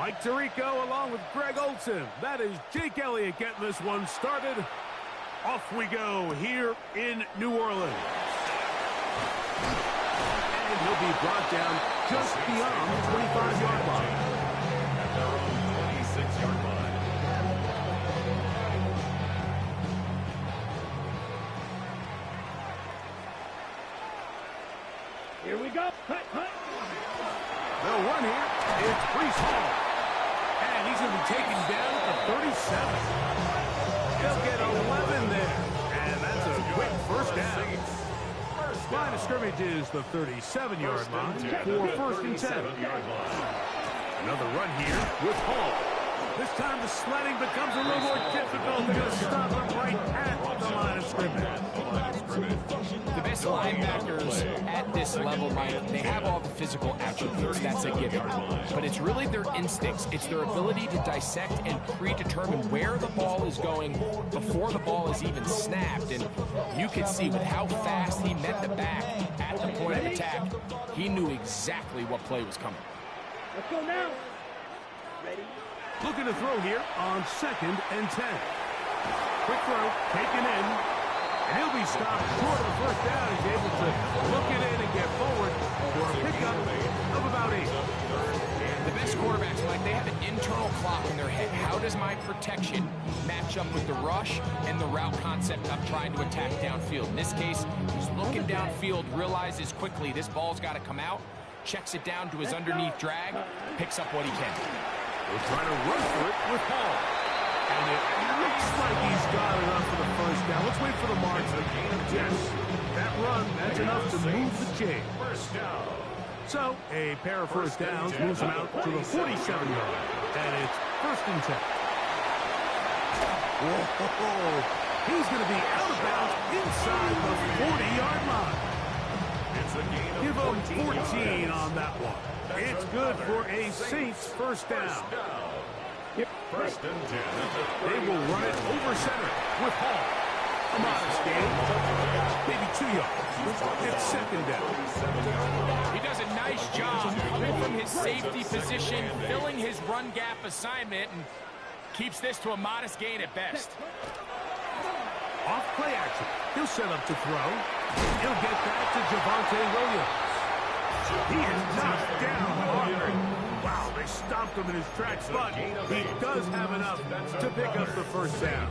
Mike Tirico along with Greg Olson. That is Jake Elliott getting this one started. Off we go here in New Orleans. And he'll be brought down just beyond the 25-yard line. At their own 26-yard line. Here we go. Cut. They'll run here. It's Brees Hall. And he's going to be taken down at the 37. They'll get 11 there. And that's a quick first down. Line of scrimmage is the 37-yard line for first and 10. Another run here with Hall. This time the sledding becomes a little more difficult. They're going to stop him right at the line of scrimmage. The best linebackers at this level, Mike, they have all the physical attributes. That's a given. But it's really their instincts. It's their ability to dissect and predetermine where the ball is going before the ball is even snapped. And you can see with how fast he met the back at the point of attack, he knew exactly what play was coming. Let's go now. Ready? Looking to throw here on second and 10. Quick throw, taken in. And he'll be stopped short of the first down. He's able to look it in and get forward for a pickup of about 8. The best quarterbacks, Mike, they have an internal clock in their head. How does my protection match up with the rush and the route concept I'm trying to attack downfield? In this case, he's looking downfield, realizes quickly this ball's got to come out, checks it down to his underneath drag, picks up what he can. We're trying to run for it with Hall. And it looks like he's got enough for the first down. Let's wait for the margin. Yes, that run, that's enough to move the chain. So, a pair of first downs moves him out to the 47-yard. And it's first and 10. Whoa, he's going to be out of bounds inside the 40-yard line. Give him 14 on that one. It's good for a Saints first down. First and 10. They will run it over center with Hall. A modest gain. Maybe 2 yards. It's second down. He does a nice job coming from his safety position, filling his run gap assignment, and keeps this to a modest gain at best. Off play action. He'll set up to throw. He'll get back to Javonte Williams. He is knocked down hard. Wow, they stopped him in his tracks, but he does have enough to pick up the first down.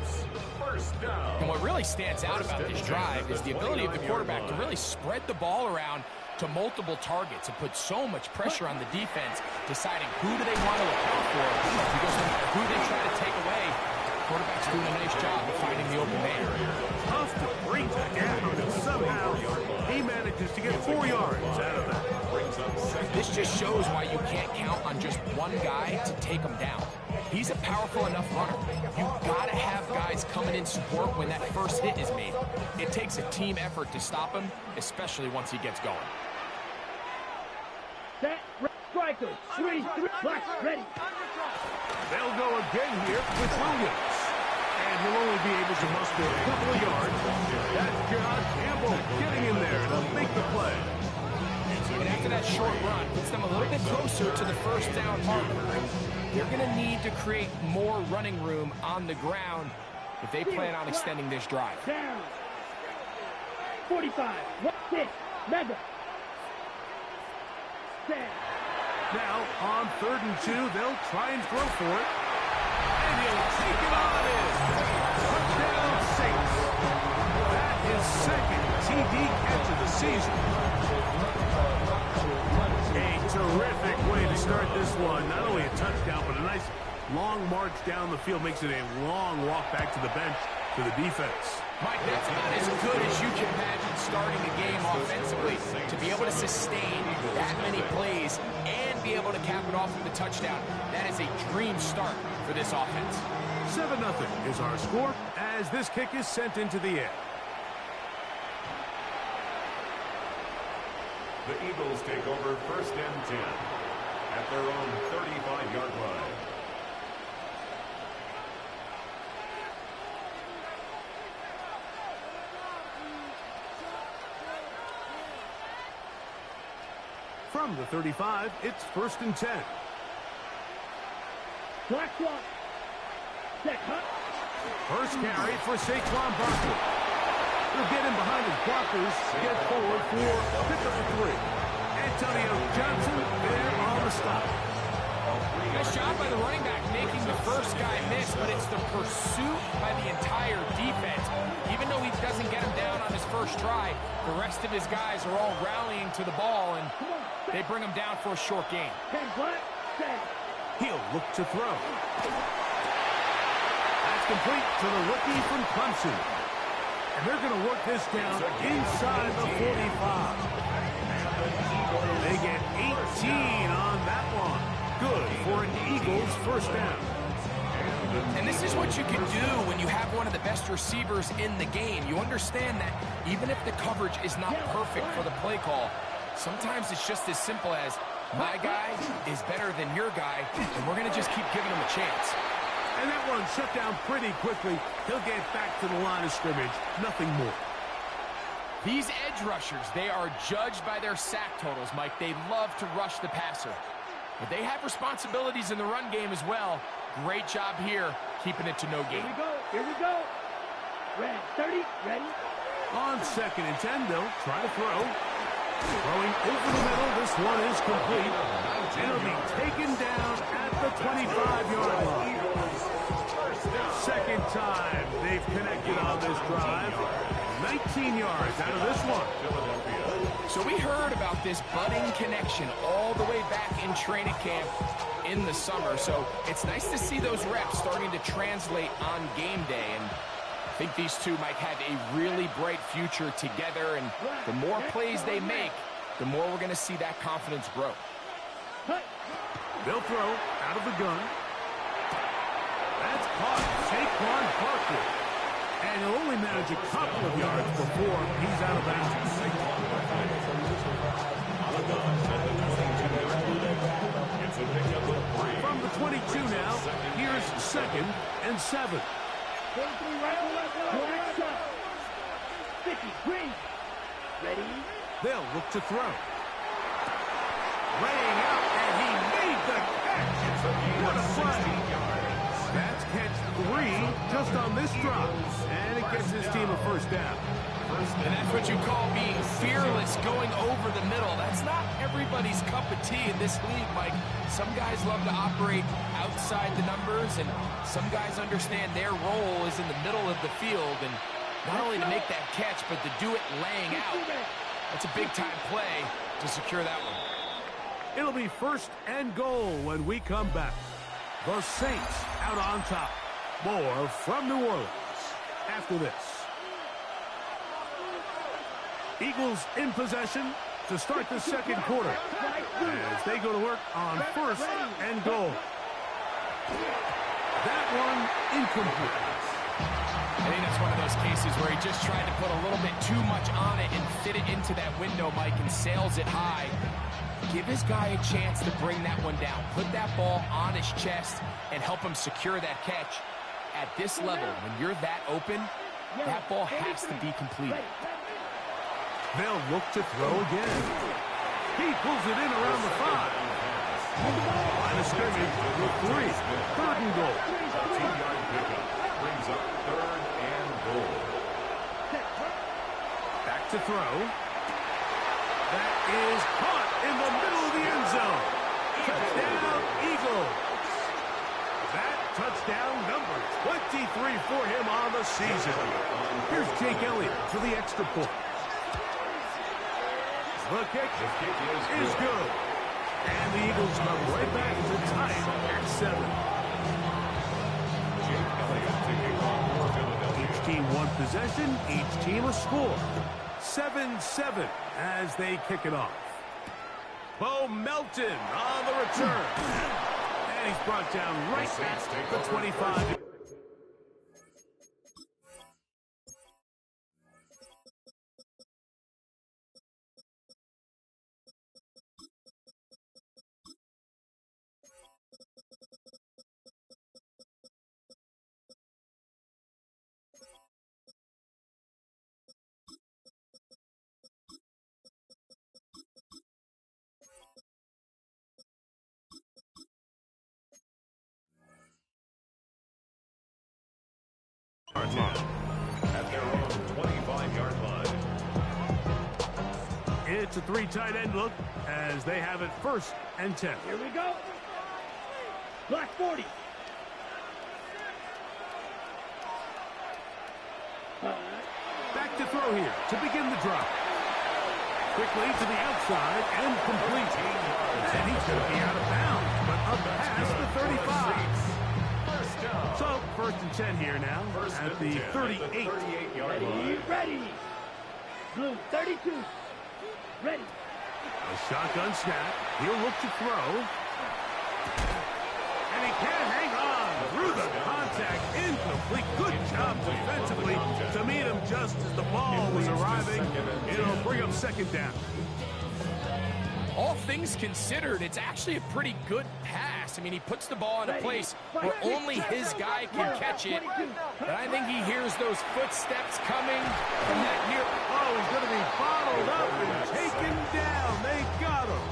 And what really stands out about this drive is the ability of the quarterback to really spread the ball around to multiple targets and put so much pressure on the defense, deciding who do they want to account for, because no matter who they try to take away, the quarterback's doing a nice job of finding the open man. Tough to break down, and somehow he manages to get 4 yards out of that. This just shows why you can't count on just one guy to take him down. He's a powerful enough runner. You've got to have guys coming in support when that first hit is made. It takes a team effort to stop him, especially once he gets going. Set, striker, 3, black, ready. They'll go again here with Williams. And he'll only be able to muster a couple of yards. That's John Campbell getting in there to make the play. And after that short run, puts them a little bit closer to the first down marker. They're going to need to create more running room on the ground if they plan on extending this drive. Down. 45, 1-6, mega. Down. Now, on 3rd and 2, they'll try and throw for it. And he'll take it on in. Touchdown, Saints. That is second TD catch of the season. A terrific way to start this one. Not only a touchdown, but a nice long march down the field. Makes it a long walk back to the bench for the defense. Mike, that's about as good as you can imagine starting a game offensively. To be able to sustain that many plays and be able to cap it off with a touchdown, that is a dream start for this offense. 7-0 is our score as this kick is sent into the air. The Eagles take over first and 10 at their own 35-yard line. From the 35, it's first and 10. Black one. Set, hut. First carry for Saquon Barkley. He'll get in behind his blockers, get forward for a pickup of 3. Antonio Johnson there on the stop. Nice job by the running back making the first guy miss, but it's the pursuit by the entire defense. Even though he doesn't get him down on his first try, the rest of his guys are all rallying to the ball, and they bring him down for a short gain. 10 black, set. He'll look to throw. That's complete to the rookie from Clemson. And they're going to work this down inside the 45. They get 18 on that one. Good for an Eagles first down. And this is what you can do when you have one of the best receivers in the game. You understand that even if the coverage is not perfect for the play call, sometimes it's just as simple as, my guy is better than your guy, and we're going to just keep giving him a chance. And that one shut down pretty quickly. He'll get back to the line of scrimmage. Nothing more. These edge rushers, they are judged by their sack totals, Mike. They love to rush the passer. But they have responsibilities in the run game as well. Great job here, keeping it to no gain. Here we go, here we go. Ready, 30, ready. On 2nd and 10, they'll try to throw. Throwing over the middle, this one is complete. And it'll be taken down at the 25-yard line. Second time they've connected on this drive. 19 yards out of this one. So we heard about this budding connection all the way back in training camp in the summer. So it's nice to see those reps starting to translate on game day. And I think these two might have a really bright future together. And the more plays they make, the more we're going to see that confidence grow. They'll throw out of the gun. That's caught. Saquon Barkley. And he'll only manage a couple of yards before he's out of bounds. From the 22 now, here's 2nd and 7. 43 right, black shot. Sticky, green. Ready. They'll look to throw. Laying out, and he made the catch. What a play. That's catch 3 just on this drop. And it gets his team a first down. And that's what you call being fearless, going over the middle. That's not everybody's cup of tea in this league, Mike. Some guys love to operate outside the numbers, and some guys understand their role is in the middle of the field. And not only to make that catch, but to do it laying out. That's a big-time play to secure that one. It'll be 1st and goal when we come back. The Saints out on top. More from New Orleans after this. Eagles in possession to start the 2nd quarter as they go to work on 1st and goal. That one incomplete. I think that's one of those cases where he just tried to put a little bit too much on it and fit it into that window, Mike, and sails it high. Give his guy a chance to bring that one down. Put that ball on his chest and help him secure that catch. At this level, when you're that open, that ball has to be completed. They'll look to throw again. He pulls it in around the 5. Line of scrimmage with 3. 3rd and goal. 10-yard pickup brings up 3rd and goal. Back to throw. That is caught in the middle of the end zone. Touchdown, Eagles. That touchdown number 23 for him on the season. Here's Jake Elliott for the extra point. The kick is good. And the Eagles come right back to tie it at 7. Each team one possession, each team a score. 7-7 as they kick it off. Bo Melton on the return. And he's brought down right at the 25. 30-yard line. At their own 25-yard line. It's a 3 tight end look as they have it 1st and 10. Here we go. Black 40. Back to throw here to begin the drive. Quickly to the outside and complete. And he's going to be out of bounds, but up past the 35. So 1st and 10 here now at the 38. Ready. Blue 32. Ready. A shotgun snap. He'll look to throw. And he can't hang on through the contact. Incomplete. Good job defensively to meet him just as the ball was arriving. It'll bring up 2nd down. All things considered, it's actually a pretty good pass. I mean, he puts the ball in a place where only his guy can catch it. And I think he hears those footsteps coming from that near. Oh, he's going to be bottled up and taken down. They got him.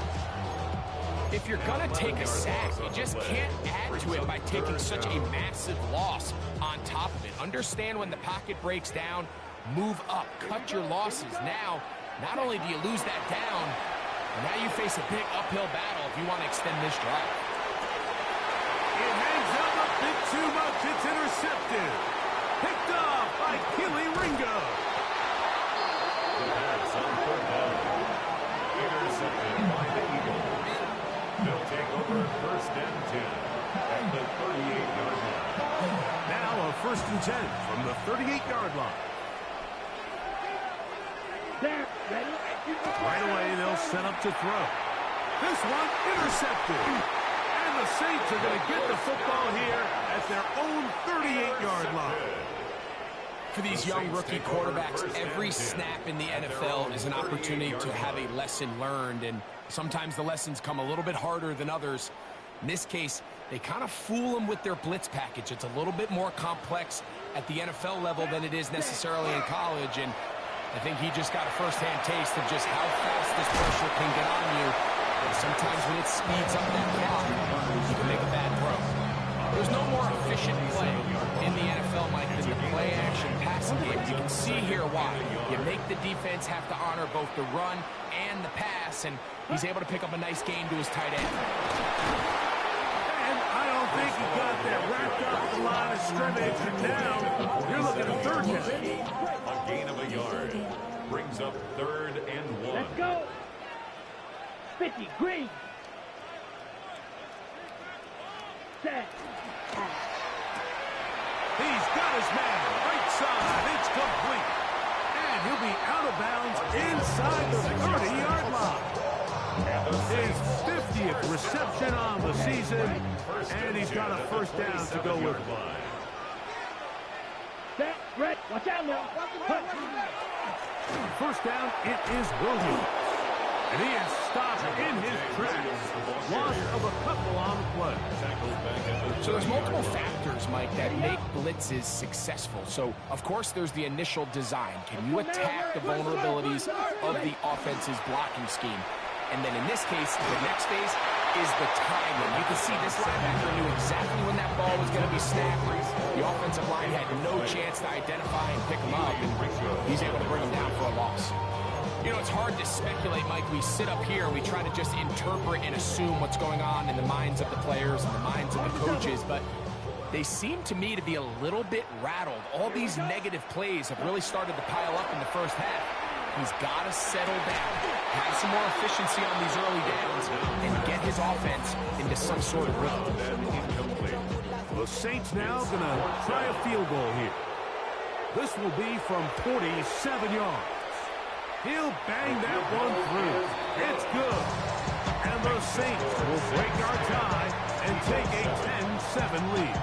If you're going to take a sack, you just can't add to it by taking such a massive loss on top of it. Understand when the pocket breaks down, move up, cut your losses. Now, not only do you lose that down, now you face a big uphill battle if you want to extend this drive. It hangs up a bit too much. It's intercepted. Picked off by Keely Ringo. The pass on 3rd down. Intercepted by the Eagles. They'll take over 1st and 10 at the 38-yard line. Now a 1st and 10 from the 38-yard line. There. Ready. Right away, they'll set up to throw. This one intercepted. And the Saints are going to get the football here at their own 38-yard line. For these young rookie quarterbacks, every snap in the NFL is an opportunity to have a lesson learned, and sometimes the lessons come a little bit harder than others. In this case, they kind of fool them with their blitz package. It's a little bit more complex at the NFL level than it is necessarily in college, and I think he just got a first-hand taste of just how fast this pressure can get on you. And sometimes when it speeds up that clock, you can make a bad throw. There's no more efficient play in the NFL, Mike, than the play-action passing game. You can see here why. You make the defense have to honor both the run and the pass, and he's able to pick up a nice gain to his tight end. And I don't think he got that wrapped up at the line of scrimmage. And now you're looking at 3rd down. A gain of a yard. Brings up 3rd and 1. Let's go. 50. Green. Set. He's got his man. Right side. It's complete. And he'll be out of bounds inside the 30-yard line. His 50th reception on the season. And he's got a 1st down to go with it. Set. Red. Watch out now. 1st down, it is Williams. And he is stopped in his tracks. Loss of a couple on the play. So there's multiple factors, Mike, that make blitzes successful. So, of course, there's the initial design. Can you attack the vulnerabilities of the offense's blocking scheme? And then in this case, the next phase is the timing. You can see this linebacker knew exactly when that ball was going to be snapped. The offensive line had no chance to identify and pick him up, and he's able to bring him down for a loss. You know, it's hard to speculate, Mike. We sit up here and we try to just interpret and assume what's going on in the minds of the players and the minds of the coaches, but they seem to me to be a little bit rattled. All these negative plays have really started to pile up in the 1st half. He's got to settle down, have some more efficiency on these early downs, and get his offense into some sort of rhythm. The Saints now going to try a field goal here. This will be from 47 yards. He'll bang that one through. It's good. And the Saints will break our tie and take a 10-7 lead.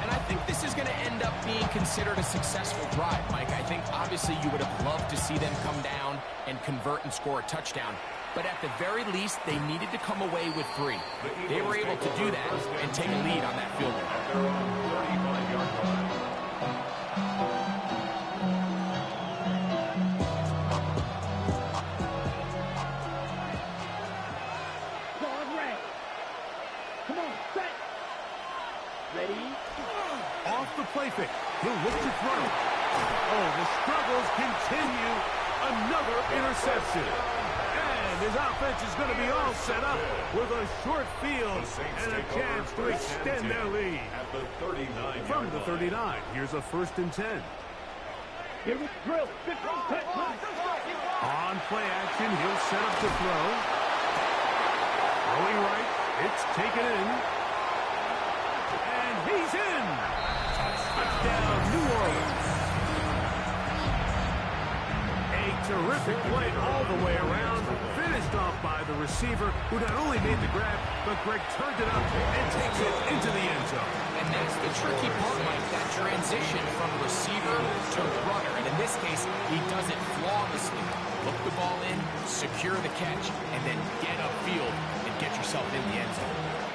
And I think this is going to end up being considered a successful drive, Mike. I think obviously you would have loved to see them come down and convert and score a touchdown. But at the very least, they needed to come away with 3. They were able to do that and take a lead on that field goal. Come on, set. Ready. Off the play fake. He'll look to throw. Oh, the struggles continue. Another interception. And his offense is going to be all set up with a short field and a chance to extend their lead. At the 39 From the 39, here's a 1st and 10. Here it's drill. On play action, he'll set up to throw. Throwing right, it's taken in. And he's in. Touchdown, New Orleans. A terrific play all the way around. Finished off by the receiver, who not only made the grab, but Greg turned it up and takes it into the end zone. And that's the tricky part, Mike, that transition from receiver to runner. And in this case, he does it flawlessly. Look the ball in, secure the catch, and then get upfield and get yourself in the end zone.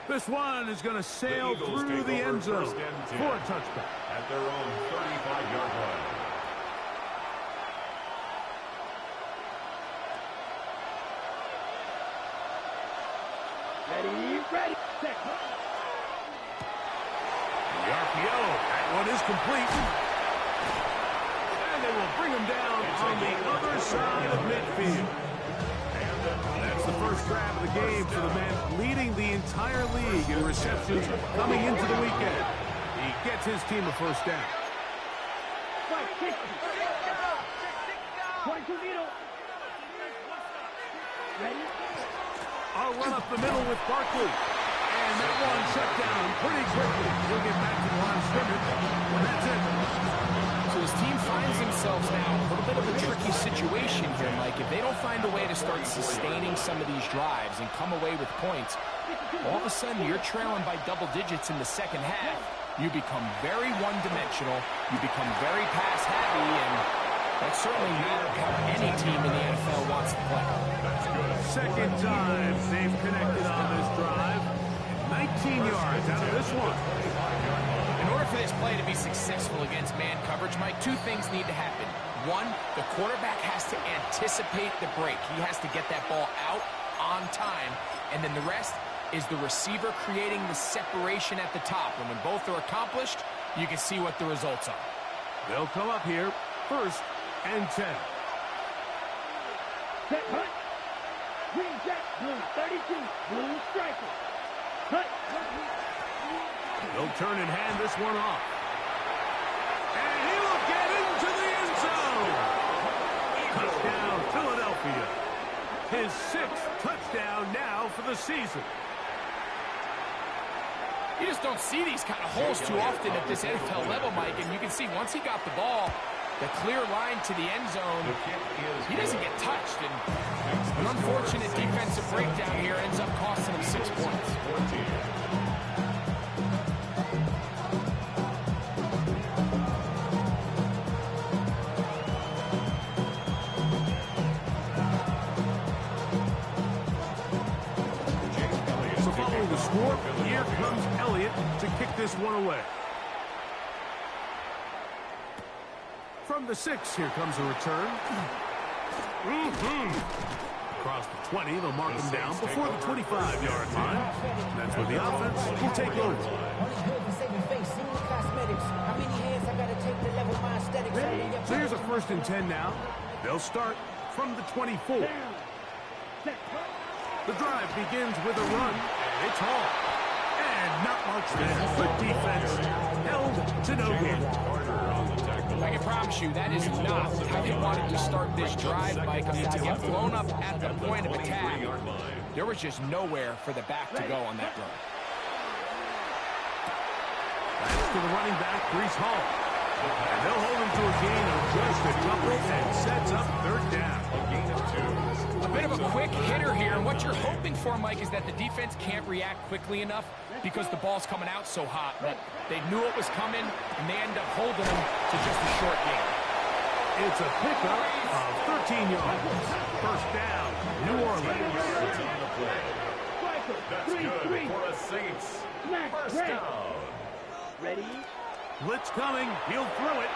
This one is going to sail through the end zone for a touchdown. At their own 35-yard line. Ready, set. The RPO, that one is complete. And they will bring him down on the other side of midfield. That's the first grab of the game for the man leading the entire league in receptions coming into the weekend. He gets his team a 1st down. 22 middle. Ready? I'll run up the middle with Barkley. And that one shut down pretty quickly. He'll get back to the line of scrimmage. And that's it. So his team finds themselves now in a little bit of a tricky situation here, Mike. If they don't find a way to start sustaining some of these drives and come away with points, all of a sudden you're trailing by double digits in the second half. You become very one-dimensional. You become very pass-happy, and that's certainly not how any team in the NFL wants to play. Second time they've connected on this drive. 19 yards out of this one. In order for this play to be successful against man coverage, Mike, 2 things need to happen. 1, the quarterback has to anticipate the break. He has to get that ball out on time. And then the rest is the receiver creating the separation at the top. And when both are accomplished, you can see what the results are. They'll come up here, 1st and 10. Set, hunt. Green jet, blue 32, blue striker. Hunt. They'll turn and hand this one off. And he will get into the end zone. Touchdown, Philadelphia. His 6th touchdown now for the season. You just don't see these kind of holes too often at this NFL level, Mike. And you can see once he got the ball, the clear line to the end zone, he doesn't get touched. And an unfortunate defensive breakdown here ends up costing him 6 points. So following the score, here comes Elliott to kick this one away. From the 6, here comes a return. Across the 20, they'll mark him down before the 25-yard line. That's where the offense will take over. So here's a 1st and 10 now. They'll start from the 24. The drive begins with a run, and it's all. And not much there. Good defense held to no gain. I can promise you that is not how they wanted to start this drive, Mike. I mean, to get blown up at the point of attack, there was just nowhere for the back to go on that run. That's to the running back, Breece Hall. And they'll hold him to a gain of just a couple and sets up 3rd down. A gain of 2. A bit of a quick hitter here. And what you're hoping for, Mike, is that the defense can't react quickly enough because the ball's coming out so hot. But they knew it was coming, and they end up holding him to just a short gain. It's a pickup of 13 yards. 1st down, New Orleans. That's good for the Saints. First down. Ready? Blitz coming. He'll throw it.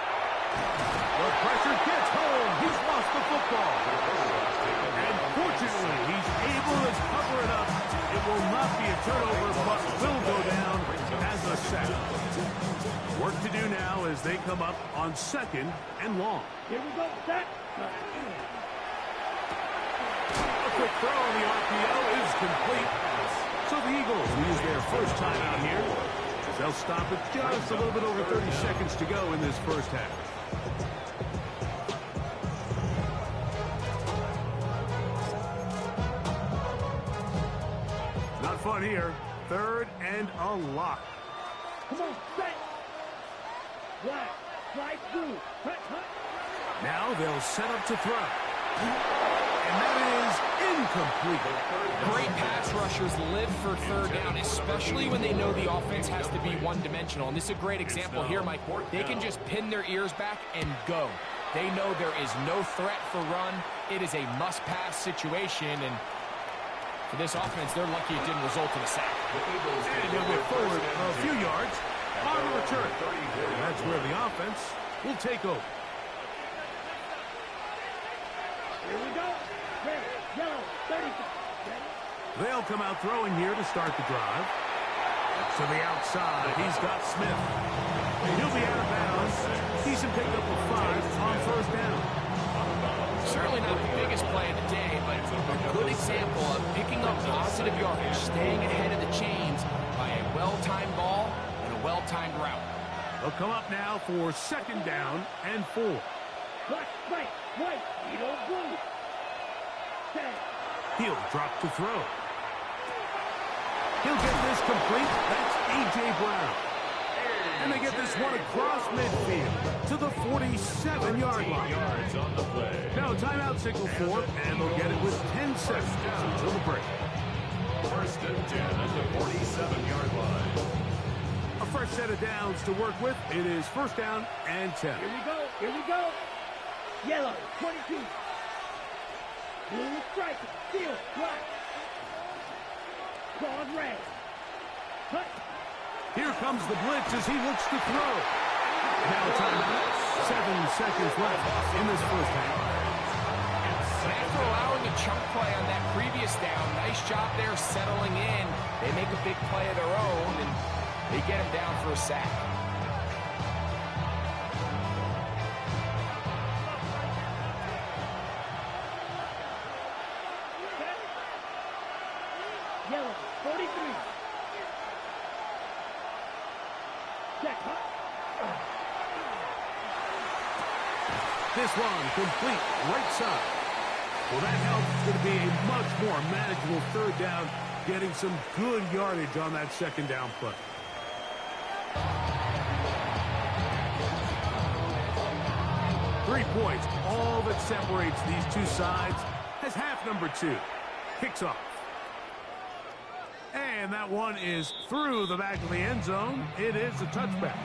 The pressure gets home. He's lost the football. And fortunately, he's able to cover it up. It will not be a turnover, but will go down as a sack. Work to do now as they come up on 2nd and long. Here we go, set. A quick throw on the RPO is complete. So the Eagles use their first time out here. They'll stop it just a little bit over 30 seconds to go in this first half. Not fun here. 3rd and a lot. Come on, set. Black, slide through. Hut, hut. Now they'll set up to throw. And that is incomplete. Great pass rushers live for 3rd down, especially when they know the offense has to be one-dimensional. And this is a great example here, Mike. They can just pin their ears back and go. They know there is no threat for run. It is a must-pass situation, and for this offense, they're lucky it didn't result in a sack. And he'll get forward a few yards on the return. And that's where the offense will take over. Here we go. Red, yellow, 30. Ready? They'll come out throwing here to start the drive. To the outside, he's got Smith. He'll be out of bounds. Decent pickup of 5 on 1st down. Certainly not the biggest play of the day, but a good example of picking up positive yardage, staying ahead of the chains by a well-timed ball and a well-timed route. They'll come up now for 2nd down and 4. Black, white, white, yellow, blue. Set. He'll drop to throw. He'll get this complete. That's A.J. Brown. And they get this one across midfield to the 47-yard line. Yards on the play. Now timeout signal for, and they'll get it with 10 seconds until the break. 1st and 10 at the 47-yard line. A fresh set of downs to work with. It is 1st down and 10. Here we go. Here we go. Yellow, 22. Blue striker, steel, black. Clawed red. Hut. Here comes the blitz as he looks to throw. Now timeout. 7 seconds left in this first half. And after allowing a chunk play on that previous down, nice job there settling in. They make a big play of their own, and they get him down for a sack. Yellow, 43. Check, hut. This one complete right side. Well, that helps. It's going to be a much more manageable 3rd down, getting some good yardage on that 2nd down play. Three points, all that separates these two sides, as half number 2 kicks off. And that one is through the back of the end zone. It is a touchback.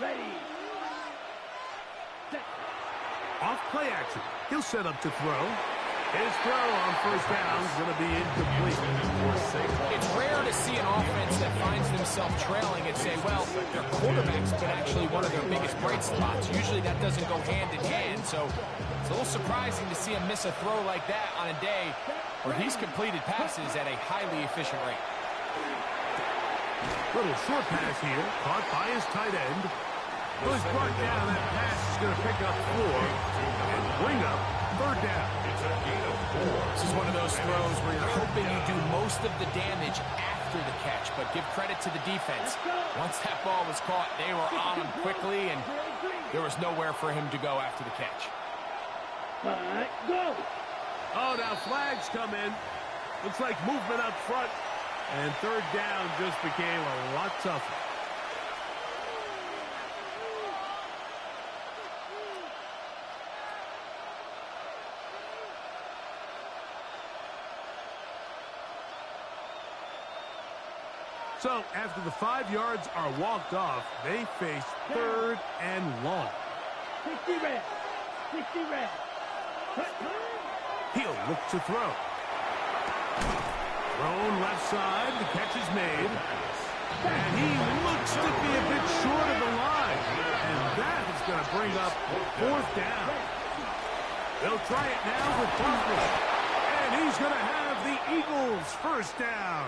Ready. Set. Off play action. He'll set up to throw. His throw on 1st down is going to be incomplete. It's rare to see an offense that finds themselves trailing and say, well, their quarterback's been actually one of their biggest bright spots. Usually that doesn't go hand in hand, so it's a little surprising to see him miss a throw like that on a day where he's completed passes at a highly efficient rate. Little short pass here, caught by his tight end. Was brought down. That pass is going to pick up 4 and bring up 3rd down. This is one of those throws where you're hoping you do most of the damage after the catch, but give credit to the defense. Once that ball was caught, they were on him quickly, and there was nowhere for him to go after the catch. Go. Oh, now flags come in. Looks like movement up front. And 3rd down just became a lot tougher. So after the 5 yards are walked off, they face 3rd and long. 60 red. 60 red. He'll look to throw. Thrown left side. The catch is made. And he looks to be a bit short of the line. And that is going to bring up 4th down. They'll try it now with Barkley. And he's going to have the Eagles 1st down.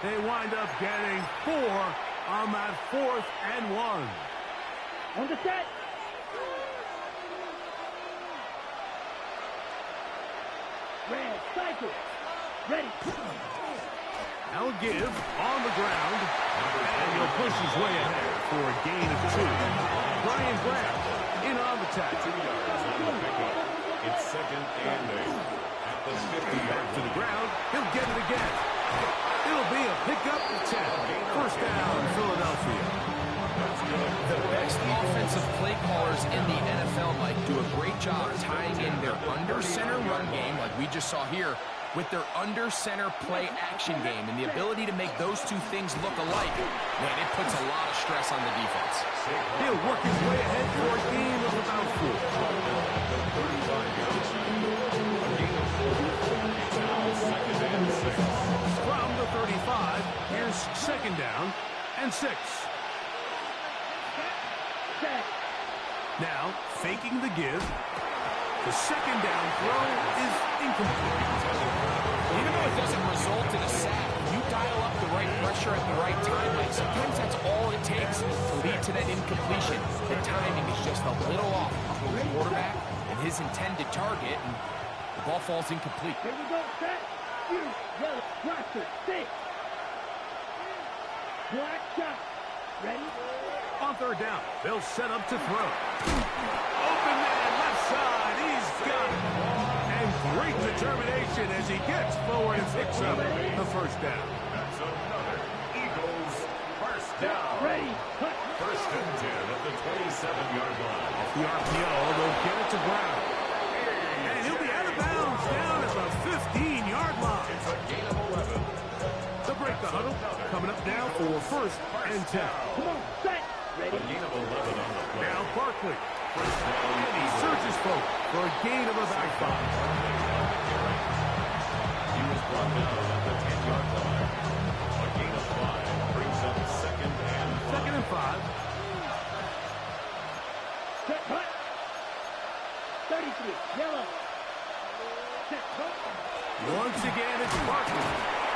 They wind up getting 4 on that 4th and 1. On the set. Red, cycle. Ready. Now a give on the ground. And he'll push his way ahead for a gain of 2. Brian Graham in on the tackle. 2 yards on the pickup. It's 2nd and 8. At the 50-yard to the ground. He'll get it again. It'll be a pickup of 10. 1st down, Philadelphia. The best offensive play callers in the NFL, Mike, do a great job tying in their under-center run game, like we just saw here, with their under-center play action game. And the ability to make those two things look alike, man, it puts a lot of stress on the defense. He'll work his way ahead for a gain of about 4. From the 35, here's 2nd down and 6. Now, faking the give. The 2nd down throw is incomplete. Even though it doesn't result in a sack, you dial up the right pressure at the right time. Like sometimes that's all it takes to lead to that incompletion. The timing is just a little off between the quarterback and his intended target, and the ball falls incomplete. Here we go, set. You, yellow, roster, 6. Black shot. Ready? On 3rd down, they'll set up to throw. Open man, left side, he's got it. And great determination as he gets forward and picks up the 1st down. That's another Eagles 1st down. Ready. Cut. 1st and 10 at the 27-yard line. Off the RPO, they'll get it to Brown. And he'll be out of bounds down at the 15-yard line. It's a gain of 11. They'll break the huddle, coming up now for 1st and 10. Come on, set. A gain of 11 on the play. Now Barkley. 1st down. And he searches forward for a gain of about 5. He was brought down at the 10-yard line. A gain of 5 brings up 2nd and 5. 2nd and 5. Set, cut. 33, yellow. Set, cut. Once again, it's Barkley.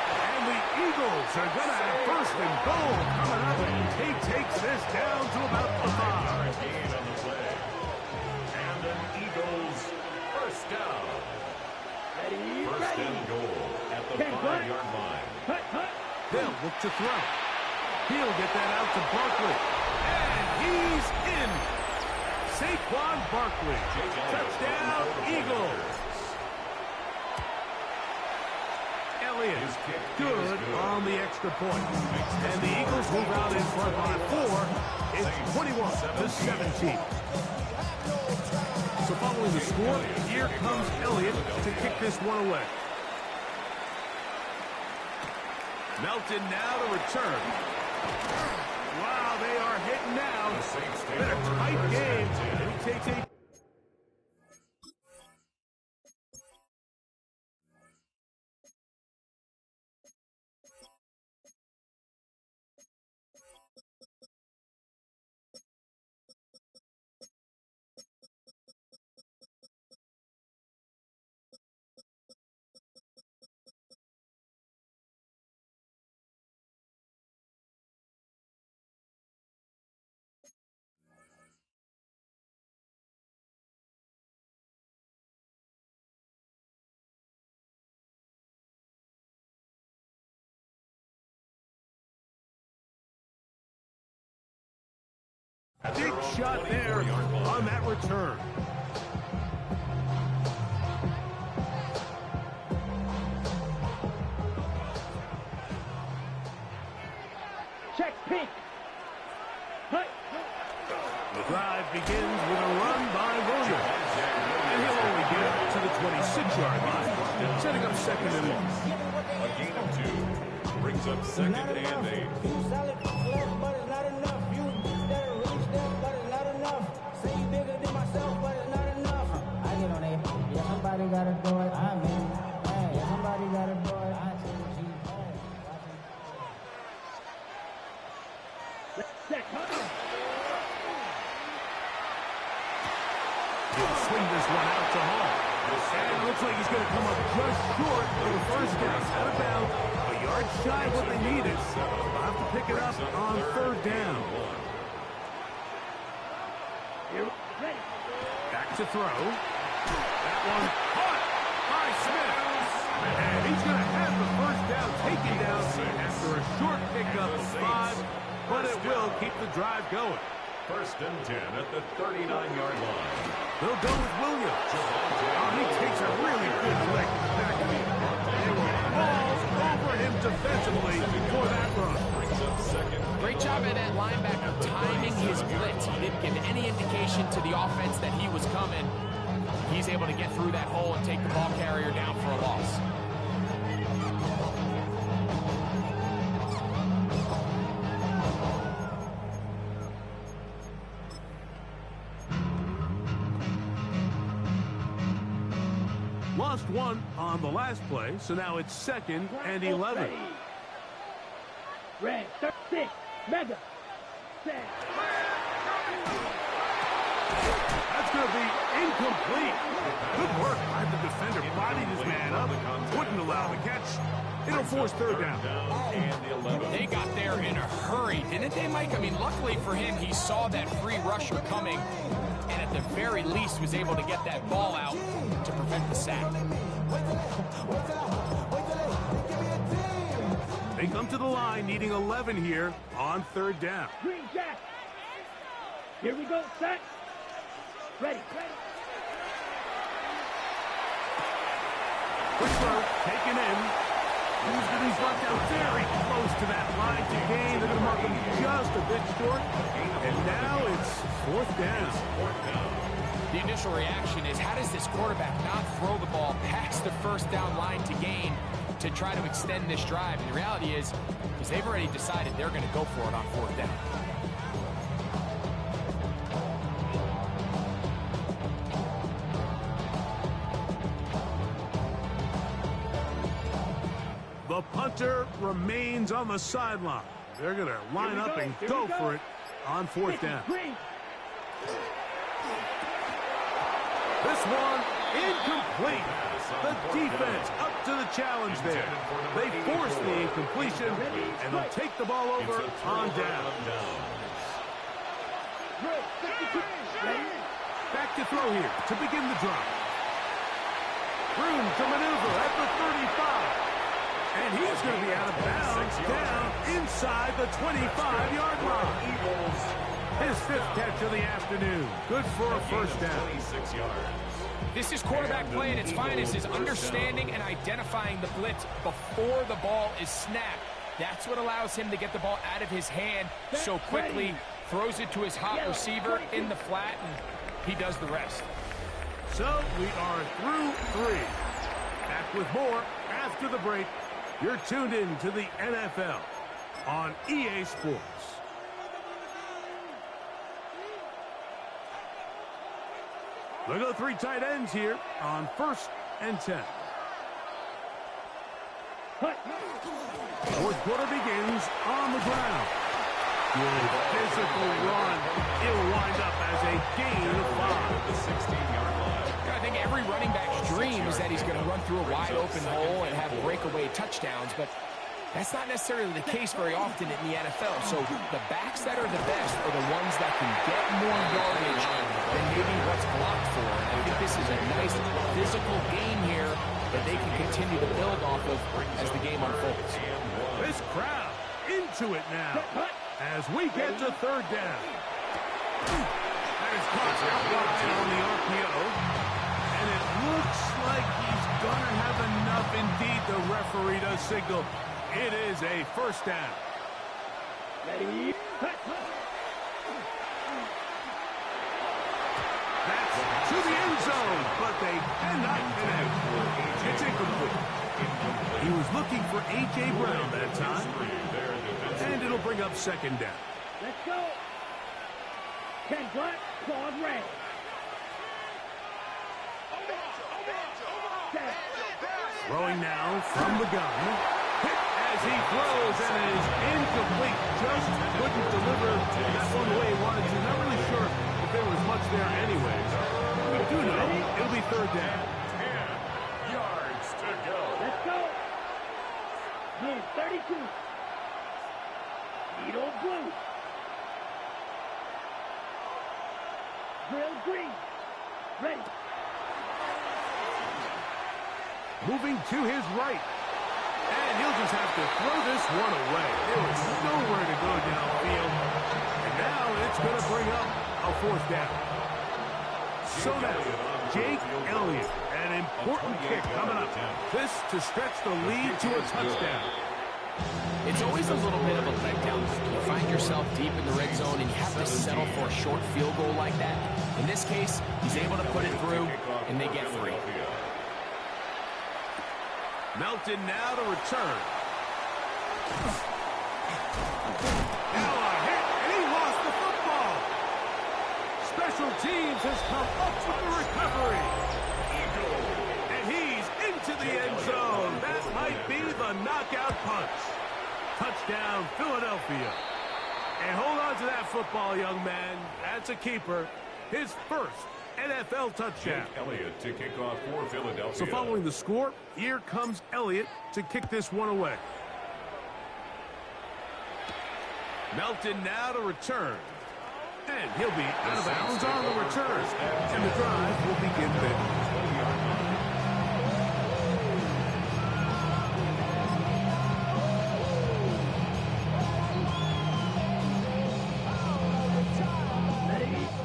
And the Eagles are going to have 1st and goal coming up. He takes this down to about the 5. Gain on the play. And an Eagles 1st down. Ready, 1st ready. and goal at the 10, cut. 5-yard line. Cut, cut. They'll look to throw. He'll get that out to Barkley. And he's in. Saquon Barkley. Touchdown, Eagles. Elliott good on the extra point. And the Eagles move out in front by 4. It's 21-17. So following the score, here comes Elliott to kick this one away. Melton now to return. Wow, they are hitting now. Been a tight game. And he takes a big shot there on that return. Check pink. Cut. The drive begins with a run by Williams. And he'll only get it to the 26-yard line, setting up 2nd and 1. A gain of 2 brings up 2nd and 8. He'll swing this one out to Hall. And it looks like he's going to come up just short of the first down. Out of bounds. A yard shy of what they needed. They'll have to pick it up on third down. Back to throw. That one caught by Smith. And he's going to have the first down taken down after a short pickup of 5, but it will keep the drive going. First and 10 at the 39-yard line. They'll go with Williams. Oh, he takes a really good lick back. They were balls over him defensively for that run. Great job at that linebacker timing his blitz. He didn't give any indication to the offense that he was coming. He's able to get through that hole and take the ball carrier down for a loss. Lost one on the last play, so now it's 2nd and 11. Red 36, Mega. Set. That's going to be incomplete. Good work by the defender. Bodied his man up. Wouldn't allow the catch. It'll force third down. They got there in a hurry, didn't they, Mike? I mean, luckily for him, he saw that free rusher coming, and at the very least was able to get that ball out to prevent the sack. They come to the line needing 11 here on third down. Green Jack. Here we go, set. Ready. Quick throw, taken in. He's brought down very close to that line to gain. They're going to mark him just a bit short. And now it's 4th down. The initial reaction is, how does this quarterback not throw the ball past the first down line to gain to try to extend this drive? And the reality is they've already decided they're going to go for it on 4th down. The punter remains on the sideline. They're going to line up and go for it on 4th down. This one incomplete. The defense up to the challenge there. They force the incompletion, and they'll take the ball over on down. Back to throw here to begin the drive. Room to maneuver at the 35. And he's going to be out of bounds down inside the 25-yard line. His 5th catch of the afternoon. Good for a first down. This is quarterback play at its finest, is understanding and identifying the blitz before the ball is snapped. That's what allows him to get the ball out of his hand so quickly, throws it to his hot receiver in the flat, and he does the rest. So we are through 3. Back with more after the break. You're tuned in to the NFL on EA Sports. They'll go 3 tight ends here on 1st and 10. 4th quarter begins on the ground. Good physical run. It'll wind up as a gain of 5. The 16-yard line. I think every running back's dream is that he's going to run through a wide open hole and have breakaway touchdowns, but that's not necessarily the case very often in the NFL. So the backs that are the best are the ones that can get more yardage than maybe what's blocked for. And I think this is a nice physical game here that they can continue to build off of as the game unfolds. This crowd into it now as we get to 3rd down. That is caught out wide on the RPO. And it looks like he's going to have enough. Indeed, the referee does signal. It is a first down. Ready. That's to the end zone, but they cannot connect. It's incomplete. He was looking for A.J. Brown that time. And it'll bring up 2nd down. Let's go. Ken Black, Claude Ray. Throwing now from the gun. Hit as he throws, and it is incomplete. Just couldn't deliver there anyways. We do know it'll be third down. 10 yards to go. Let's go. Blue 32. Need old blue. Drill green. Ready. Moving to his right. And he'll just have to throw this one away. There was nowhere to go downfield. And now it's going to bring up a fourth down. So now, Jake Elliott, an important kick coming up. This to stretch the lead to a touchdown. It's always a little bit of a letdown. You find yourself deep in the red zone and you have to settle for a short field goal like that. In this case, he's able to put it through, and they get 3. Melton now to return. Now a hit, and he lost the football. Special teams has come up with the recovery. And he's into the end zone. That might be the knockout punch. Touchdown, Philadelphia. And hold on to that football, young man. That's a keeper. His first NFL touchdown. Jake Elliott to kick off for Philadelphia. So following the score, here comes Elliott to kick this one away. Melton now to return. And he'll be out of bounds on the return. And the drive will begin there.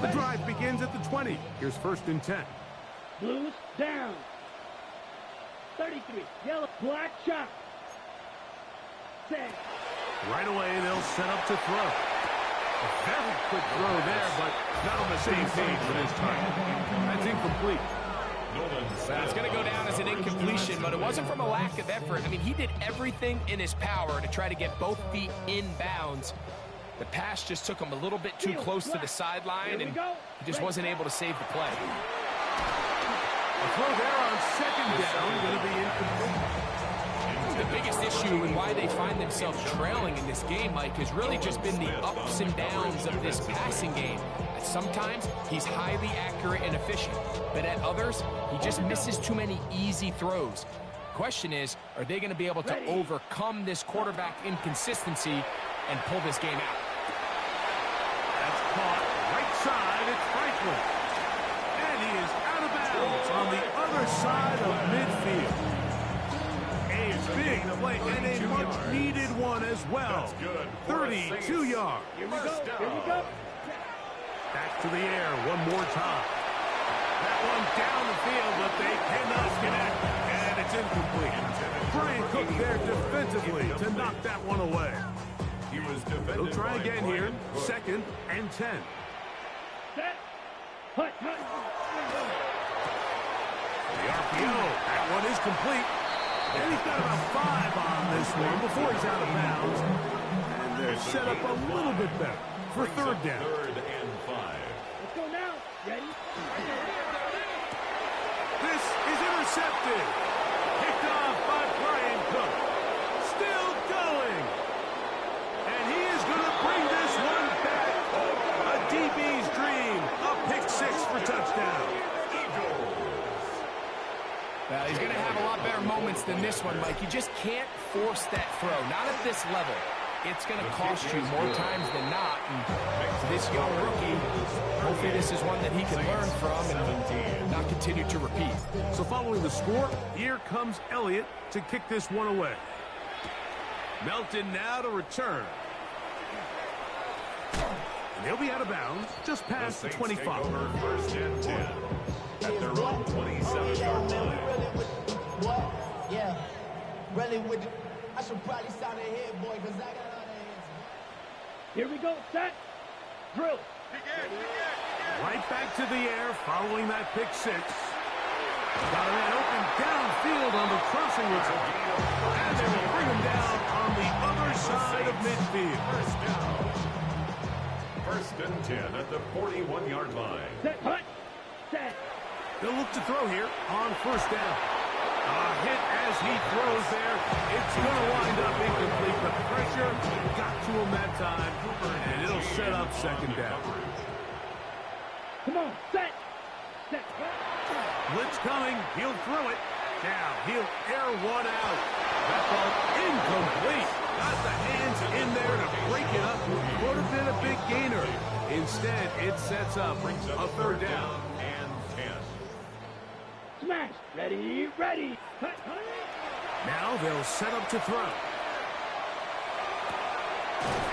The drive begins at the 20. Here's 1st and 10. Blues down. 33. Yellow. Black shot. Set. Right away, they'll set up to throw. A very quick throw there, but not on the same page for this time. That's incomplete. It's going to go down as an incompletion, but it wasn't from a lack of effort. I mean, he did everything in his power to try to get both feet in bounds. The pass just took him a little bit too close to the sideline, and he just wasn't able to save the play. A throw there on 2nd down, going to be incomplete. The biggest issue and why they find themselves trailing in this game, Mike, has really just been the ups and downs of this passing game. Sometimes he's highly accurate and efficient, but at others, he just misses too many easy throws. Question is, are they going to be able to overcome this quarterback inconsistency and pull this game out? That's caught right side. It's Franklin. And he is out of bounds on the other side of midfield. A big play and a much-needed one as well. 32 yards. Here we go. Here we go. Back to the air one more time. That one down the field, but they cannot connect. And it's incomplete. Brian Cook there defensively to knock that one away. They'll try again here. 2nd and 10. Set. Hut. The RPO. That one is complete. And he's got about 5 on this one before he's out of bounds. And they're set up a little bit better for 3rd down. 3rd and 5. Let's go now. Ready? This is intercepted. Picked off by Brian Cook. Still going. And he is going to bring this one back. A DB's dream. A pick 6 for touchdown. He's going to have a lot better moments than this one, Mike. You just can't force that throw. Not at this level. It's going to cost you more times than not. And this young rookie, hopefully this is one that he can learn from and not continue to repeat. So following the score, here comes Elliott to kick this one away. Melton now to return. And he'll be out of bounds just past the 25. 1st and 10 at their own 27-yard line. What? Yeah. Really with it. I should probably sound ahead, boy, because I got all the hands. Here we go. Set. Drill. Right back to the air following that pick 6. Got a man open downfield on the crossing route. And they will bring him down on the other side of midfield. 1st and 10 at the 41-yard line. Set. Hut. Set. They'll look to throw here on 1st down. A hit as he throws there. It's going to wind up incomplete. The pressure got to him that time, and it'll set up 2nd down. Come on, set. Set. Blitz coming. He'll throw it. Now he'll air one out. That ball incomplete. Got the hands in there to break it up. Would have been a big gainer. Instead, it sets up a third down. And 10. Smash. Ready, ready. Cut. Now they'll set up to throw.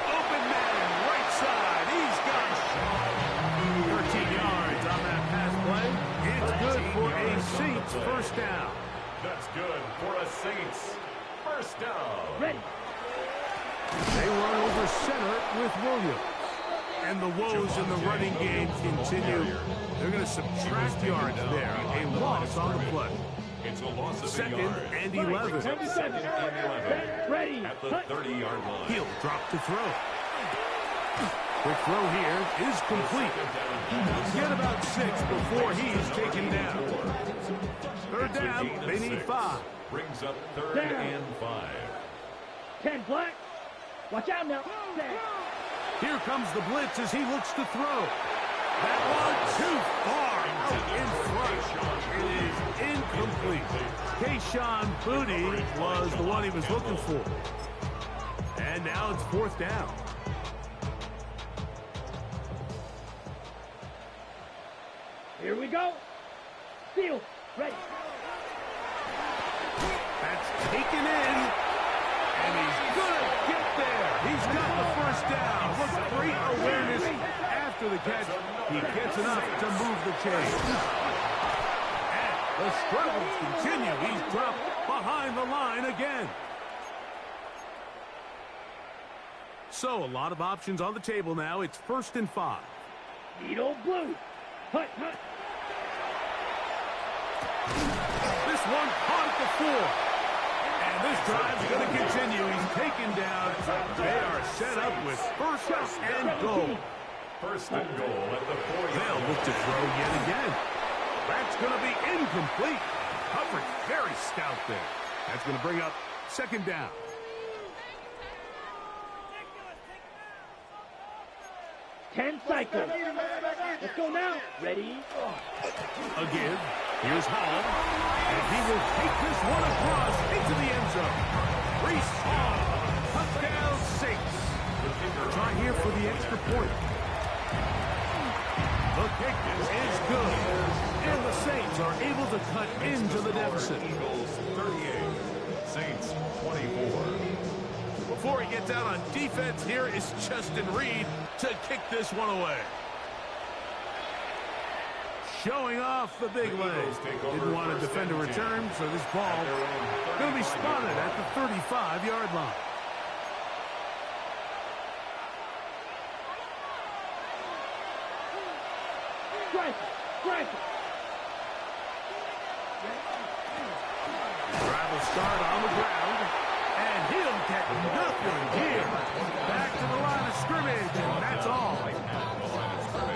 Open man, right side. He's got it. 13 yards on that pass play. It's good for a Saints first down. That's good for a Saints first down. Ready. They run over center with Williams. And the woes in the running game continue. They're going to subtract yards there. A loss on the play. It's a loss of Second a yard. and 11. Second and 11. Ready. At the 30-yard line. He'll drop to throw. The throw here is complete. Get about 6 before he's taken down. Third down, they need 5. Brings up third Down. and 5. 10 black. Watch out now. Here comes the blitz as he looks to throw. That one too far out in front. It is incomplete. Kayshawn Booty was the one he was looking for. And now it's fourth down. Here we go. Field. Ready. That's taken in. And he's going to get there. He's got the first down. What great awareness after the catch. He gets enough to move the chain. And the struggles continue. He's dropped behind the line again. So a lot of options on the table now. It's 1st and 5. Needle blue. Hut, hut. This one caught at the 4. And this drive's going to continue. He's taken down. They are set up with first and goal. First and goal at the 4-yard They'll look to throw yet again. That's going to be incomplete. Coverage very stout there. That's going to bring up second down. Ten cycles. Let's go now. Ready. Again, here's Hall. And he will take this one across into the end zone. Reese Hall. Touchdown Saints. Try here for the extra point. The kick is good. And the Saints are able to cut into the deficit. Eagles 38. Saints 24. Before he gets out on defense, here is Justin Reed to kick this one away. Showing off the big leg. Didn't want to defend a return, so this ball going to be spotted at the 35-yard line. Strike it. Strike it. Drive will start on the ground, and he'll get nothing here. Back to the line of scrimmage, and that's all.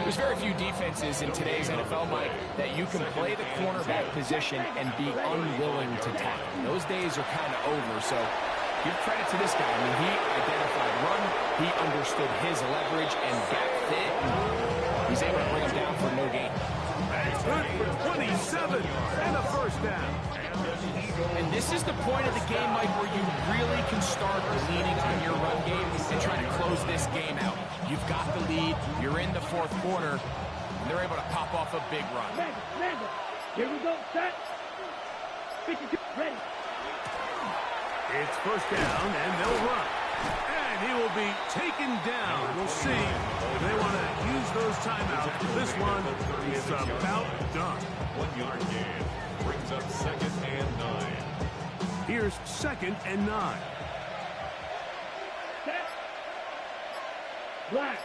There's very few defenses in today's NFL, Mike, that you can play the cornerback position and be unwilling to tackle. Those days are kind of over, so give credit to this guy. I mean, he identified run, he understood his leverage and gap fit, and he's able to bring him down for no gain. That's good for 27 and a first down. And this is the point of the game, Mike, where you really can start leaning on your run game and trying to close this game out. You've got the lead, you're in the fourth quarter, and they're able to pop off a big run. Randall. Here we go. Set. 52. Ready. It's first down, and they'll run. And he will be taken down. We'll see if they want to use those timeouts. This one is about done. 1-yard gain. Brings up second and 9. Here's second and 9. Set. Black.